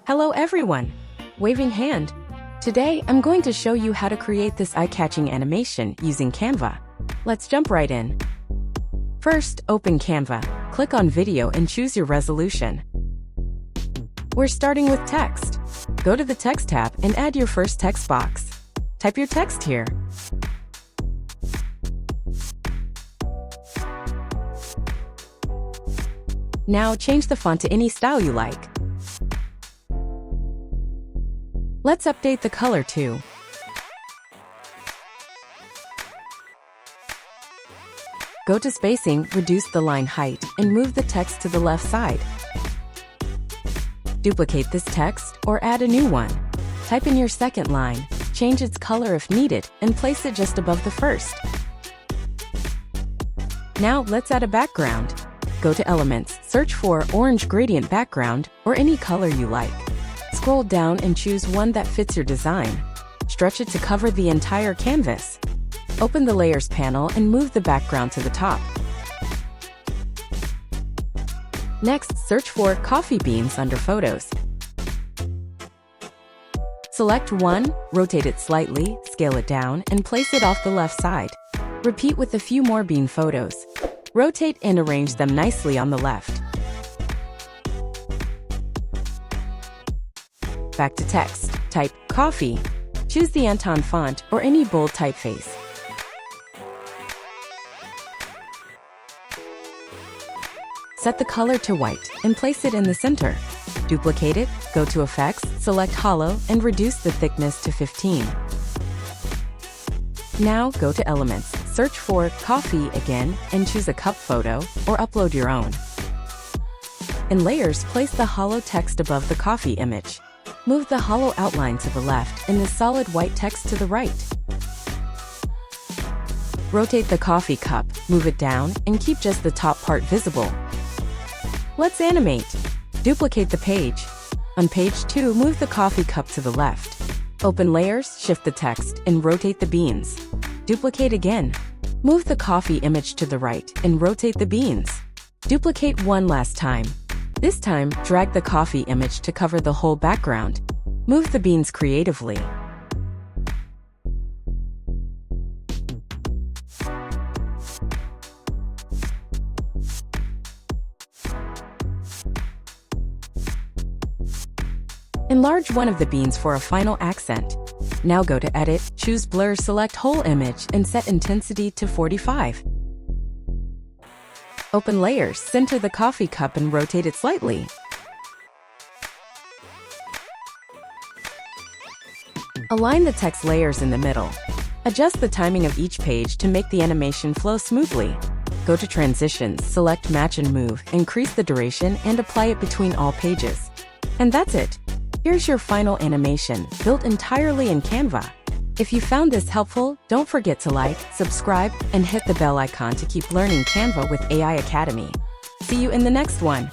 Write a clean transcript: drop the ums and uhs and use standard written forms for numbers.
Hello everyone! Waving hand. Today, I'm going to show you how to create this eye-catching animation using Canva. Let's jump right in. First, open Canva, click on Video and choose your resolution. We're starting with text. Go to the Text tab and add your first text box. Type your text here. Now change the font to any style you like. Let's update the color too. Go to spacing, reduce the line height, and move the text to the left side. Duplicate this text or add a new one. Type in your second line, change its color if needed, and place it just above the first. Now let's add a background. Go to Elements, search for Orange Gradient Background or any color you like. Scroll down and choose one that fits your design. Stretch it to cover the entire canvas. Open the Layers panel and move the background to the top. Next, search for Coffee Beans under Photos. Select one, rotate it slightly, scale it down, and place it off the left side. Repeat with a few more bean photos. Rotate and arrange them nicely on the left. Back to text. Type coffee. Choose the Anton font or any bold typeface. Set the color to white and place it in the center. Duplicate it, go to Effects, select Hollow, and reduce the thickness to 15. Now go to Elements, search for Coffee again, and choose a cup photo or upload your own. In Layers, place the hollow text above the coffee image. Move the hollow outline to the left and the solid white text to the right. Rotate the coffee cup, move it down, and keep just the top part visible. Let's animate. Duplicate the page. On page 2, move the coffee cup to the left. Open Layers, shift the text, and rotate the beans. Duplicate again. Move the coffee image to the right and rotate the beans. Duplicate one last time. This time, drag the coffee image to cover the whole background. Move the beans creatively. Enlarge one of the beans for a final accent. Now go to Edit, choose Blur, select Whole Image, and set Intensity to 45. Open Layers, center the coffee cup and rotate it slightly. Align the text layers in the middle. Adjust the timing of each page to make the animation flow smoothly. Go to Transitions, select Match and Move, increase the duration, and apply it between all pages. And that's it! Here's your final animation, built entirely in Canva. If you found this helpful, don't forget to like, subscribe, and hit the bell icon to keep learning Canva with AI Academy. See you in the next one!